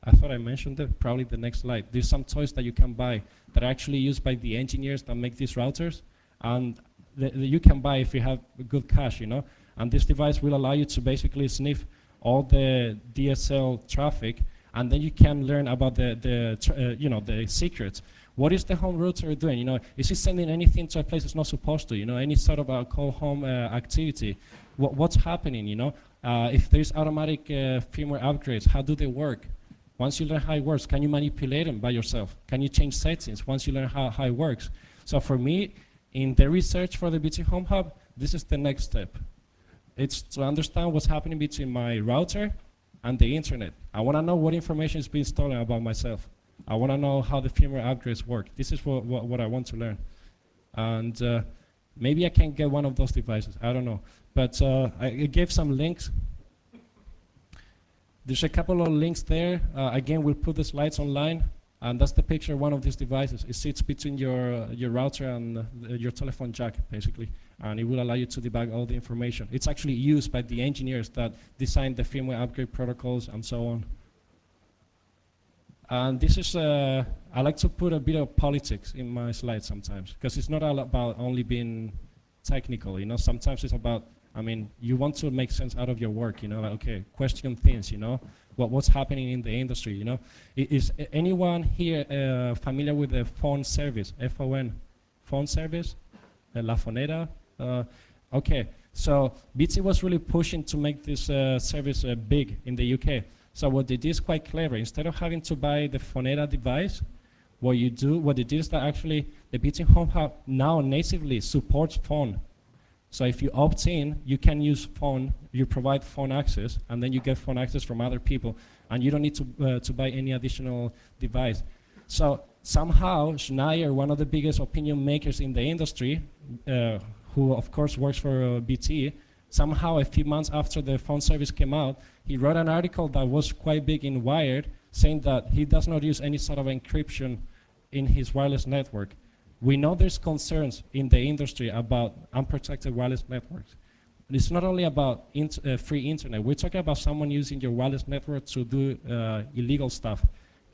I thought I mentioned it, probably the next slide. There's some toys that you can buy that are actually used by the engineers that make these routers, and you can buy if you have good cash, And this device will allow you to basically sniff all the DSL traffic, and then you can learn about the secrets. What is the home router doing? Is it sending anything to a place it's not supposed to? Any sort of a call home activity? What's happening? If there's automatic firmware upgrades, how do they work? Once you learn how it works, can you manipulate them by yourself? Can you change settings once you learn how it works? So for me, in the research for the BT Home Hub, this is the next step. It's to understand what's happening between my router and the internet. I want to know what information is being stolen about myself. I want to know how the firmware upgrades work. This is what I want to learn. And maybe I can get one of those devices. I don't know. But I gave some links. There's a couple of links there. Again, we'll put the slides online. And that's the picture of one of these devices. It sits between your router and your telephone jack, basically. And it will allow you to debug all the information. It's actually used by the engineers that designed the firmware upgrade protocols and so on. And this is, I like to put a bit of politics in my slides sometimes, because it's not all about only being technical, Sometimes it's about, you want to make sense out of your work, like, okay, question things, what's happening in the industry, Is anyone here familiar with the phone service, FON, phone service, La Fonera? Okay, so BT was really pushing to make this service big in the UK. So what they did is quite clever. Instead of having to buy the Fonera device, what they did is that actually the BT Home Hub now natively supports phone. So if you opt in, you can use phone, you provide phone access, and then you get phone access from other people, and you don't need to buy any additional device. So somehow, Schneier, one of the biggest opinion makers in the industry, who of course works for BT, somehow a few months after the phone service came out, he wrote an article that was quite big in Wired, saying that he does not use any sort of encryption in his wireless network. We know there's concerns in the industry about unprotected wireless networks. And it's not only about free internet. We're talking about someone using your wireless network to do illegal stuff.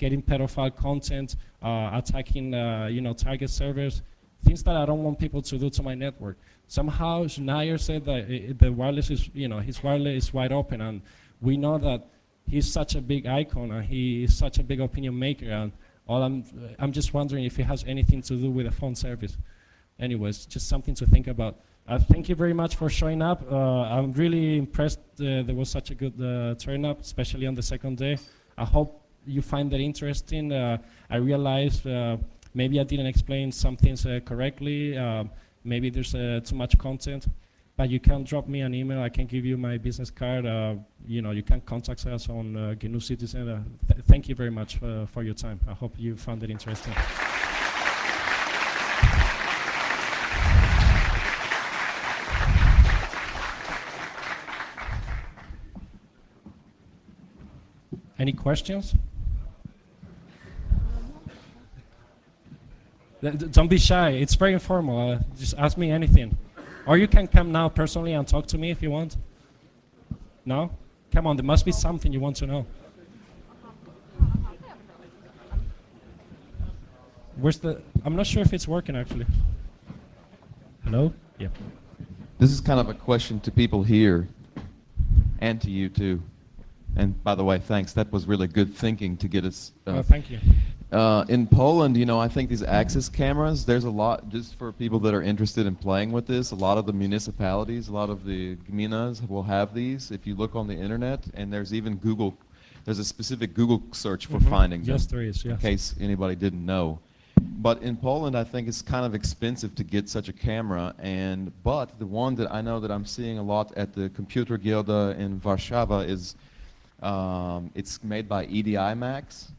getting pedophile content, attacking target servers, things that I don't want people to do to my network. Somehow Schneier said that the wireless is, his wireless is wide open, and we know that he's such a big icon and he is such a big opinion maker, and I'm just wondering if it has anything to do with the phone service. Anyways, just something to think about. Thank you very much for showing up. I'm really impressed there was such a good turnout, especially on the second day. I hope you find that interesting. I realize maybe I didn't explain some things correctly. Maybe there's too much content, but you can drop me an email. I can give you my business card. You can contact us on GNU Citizen. Thank you very much for your time. I hope you found it interesting. Any questions? Don't be shy. It's very informal. Just ask me anything. Or you can come now personally and talk to me if you want. No? Come on, there must be something you want to know. I'm not sure if it's working actually. Hello? Yeah. This is kind of a question to people here and to you too. And by the way, thanks. That was really good thinking to get us. Thank you. In Poland, I think these access cameras, there's a lot, just for people that are interested in playing with this, a lot of the municipalities, a lot of the gminas will have these if you look on the internet, and there's even there's a specific Google search for finding them. Yes, there is, yes. In case anybody didn't know. But in Poland, I think it's kind of expensive to get such a camera, but the one that I know that I'm seeing a lot at the Computer Gilda in Warszawa is it's made by EDI Max.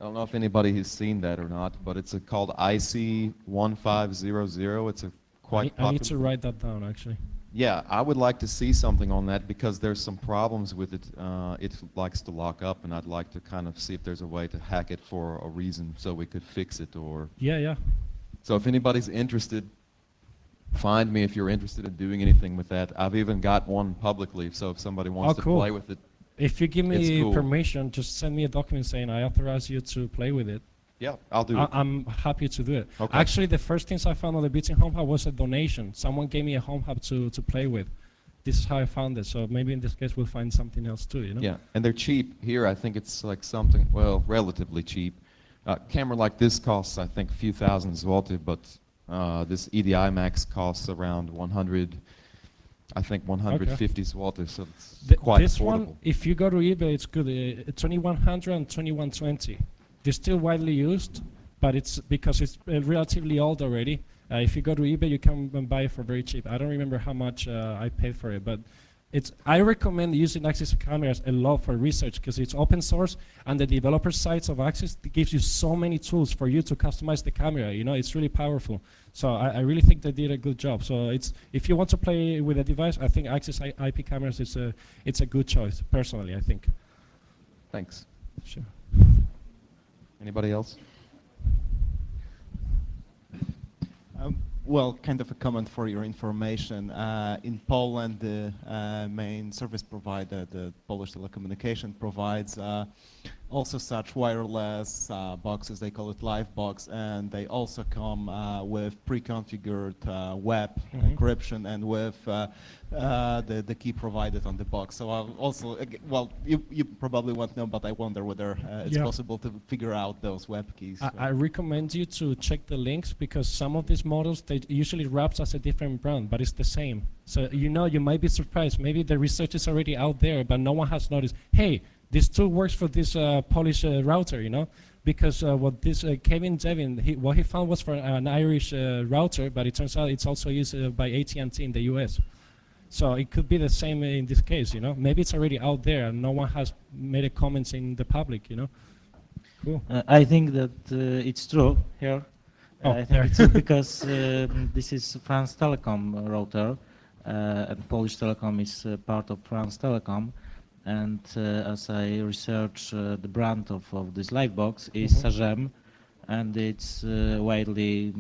I don't know if anybody has seen that or not, but it's called IC1500. It's a quite popular. I need to write that down, actually. Yeah, I would like to see something on that because there's some problems with it. It likes to lock up, and I'd like to kind of see if there's a way to hack it for a reason so we could fix it. Or yeah. So if anybody's interested, find me if you're interested in doing anything with that. I've even got one publicly, so if somebody wants to play with it. If you give me permission, just send me a document saying I authorize you to play with it. Yeah, I'll do it. I'm happy to do it. Okay. Actually, the first things I found on the Beating Home Hub was a donation. Someone gave me a home hub to play with. This is how I found it. So maybe in this case we'll find something else too, Yeah, and they're cheap. Here I think it's like something, well, relatively cheap. Camera like this costs, I think, a few thousand zloty, but this EDI Max costs around 150 zloty, so it's quite this affordable. One, if you go to eBay, it's good. 2100 and 2120. They're still widely used, but it's because it's relatively old already. If you go to eBay, you can buy it for very cheap. I don't remember how much I paid for it, but I recommend using Axis cameras a lot for research because it's open source, and the developer sites of Axis gives you so many tools for you to customize the camera. It's really powerful. So I really think they did a good job. So if you want to play with a device, I think Axis IP cameras it's a good choice. Personally, I think. Thanks. Sure. Anybody else? Well, kind of a comment for your information. In Poland, the main service provider, the Polish Telecommunication, provides also such wireless boxes. They call it live box, and they also come with pre-configured web encryption and with the key provided on the box. So I'll also, well, you probably won't know, but I wonder whether it's possible to figure out those web keys. I recommend you to check the links because some of these models, they usually wrapped as a different brand, but it's the same. So you might be surprised. Maybe the research is already out there, but no one has noticed, hey, this tool works for this Polish router, because what this Kevin Devin, what he found was for an Irish router, but it turns out it's also used by AT&T in the US. So it could be the same in this case, Maybe it's already out there and no one has made a comment in the public, Cool. I think that it's true here. I think it's because this is France Telecom router, and Polish Telecom is part of France Telecom. And as I research, the brand of this Livebox is Sagem, and it's widely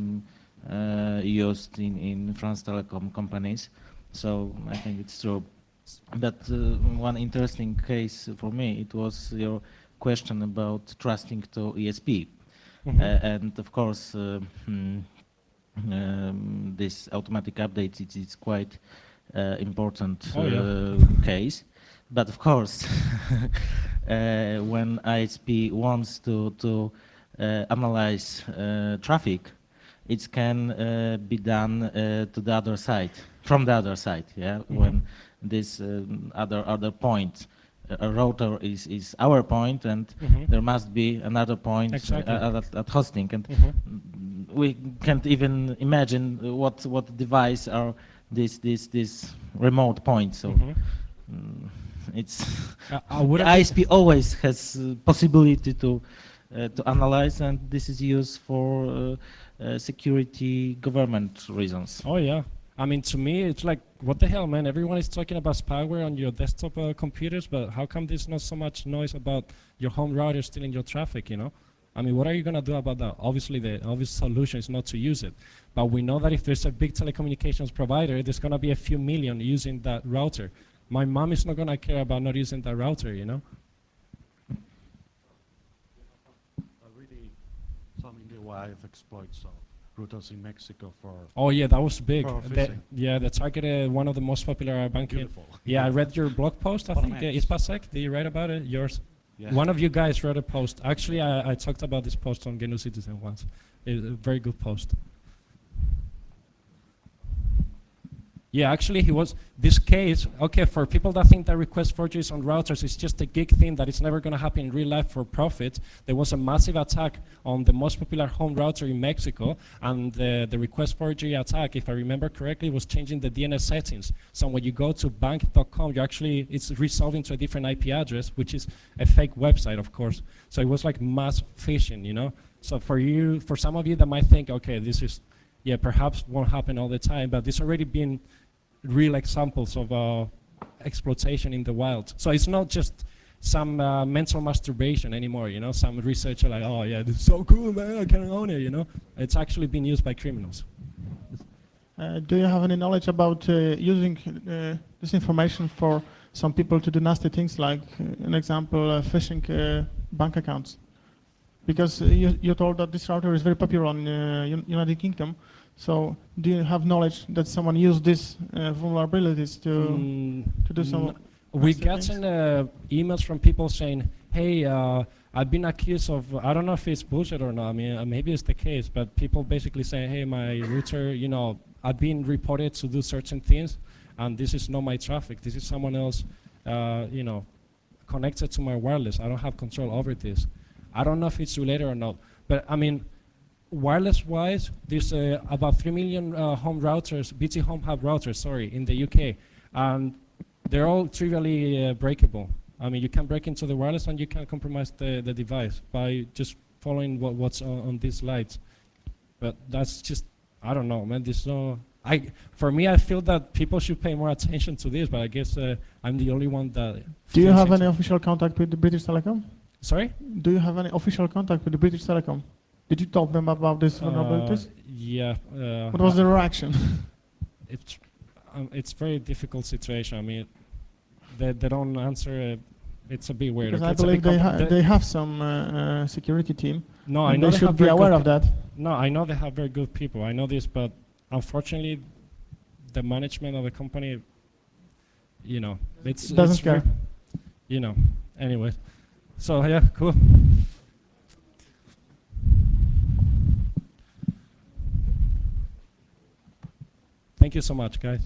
used in France Telecom companies. So I think it's true. But one interesting case for me, it was your question about trusting to ESP. Mhm. And of course, this automatic updates, it's quite important Oh, yeah. case. But of course, when ISP wants to analyze traffic, it can be done to the other side, from the other side. Yeah, Mhm. when this other point, a router is our point, and Mhm. there must be another point Exactly. at hosting, and Mhm. we can't even imagine what device are this remote point. So. Mhm. It's I would the have ISP always has possibility to analyze, and this is used for security government reasons. Oh yeah. I mean, to me, it's like, what the hell, man? Everyone is talking about spyware on your desktop computers, but how come there's not so much noise about your home router stealing your traffic, you know? I mean, what are you going to do about that? Obviously, the obvious solution is not to use it. But we know that if there's a big telecommunications provider, there's going to be a few million using that router. My mom is not going to care about not using that router, you know? Really some in the wild exploits of routers in Mexico for Oh yeah, that was big. For The, phishing. yeah, they targeted one of the most popular banking. beautiful. Yeah, I read your blog post, I think. Automatic. Ispasek, did you write about it? Yours? Yeah. One of you guys wrote a post. Actually, I talked about this post on GNU Citizen once. It's a very good post. Yeah, actually, he was, this case, okay, for people that think that request forgeries on routers is just a gig thing that it's never going to happen in real life for profit, there was a massive attack on the most popular home router in Mexico, and the request forgery attack, if I remember correctly, was changing the DNS settings. So when you go to bank.com, you actually, it's resolving to a different IP address, which is a fake website, of course. So it was like mass phishing, you know? So for you, for some of you that might think, okay, this is, yeah, perhaps won't happen all the time, but this already been real examples of exploitation in the wild. So it's not just some mental masturbation anymore, you know, some researcher like, oh yeah, this is so cool, man, I can own it, you know. It's actually been used by criminals. Do you have any knowledge about using this information for some people to do nasty things, like, an example, phishing bank accounts? Because you told that this router is very popular on United Kingdom. So do you have knowledge that someone used these vulnerabilities to do some? We nasty got things? emails from people saying, hey, I've been accused of, I don't know if it's bullshit or not, I mean, maybe it's the case, but people basically saying, hey, my router, you know, I've been reported to do certain things, and this is not my traffic. This is someone else, you know, connected to my wireless. I don't have control over this. I don't know if it's related or not, but I mean, wireless-wise, there's about 3 million home routers, BT Home Hub routers, sorry, in the UK, and they're all trivially breakable. I mean, you can break into the wireless and you can compromise the device by just following what's on these slides. But that's just, I don't know, man. There's no, for me, I feel that people should pay more attention to this, but I guess I'm the only one that. Do you feels have it. any official contact with the British Telecom? Sorry? Do you have any official contact with the British Telecom? Did you talk them about these vulnerabilities? Yeah. What was the reaction? It's very difficult situation. I mean, they don't answer. It's a bit weird. Because okay? I It's a believe bit they have some security team. No, I and know they should have be very aware good of that. No, I know they have very good people. I know this, but unfortunately, the management of the company, you know, Doesn't care. You know, anyway. So yeah, cool. Thank you so much, guys.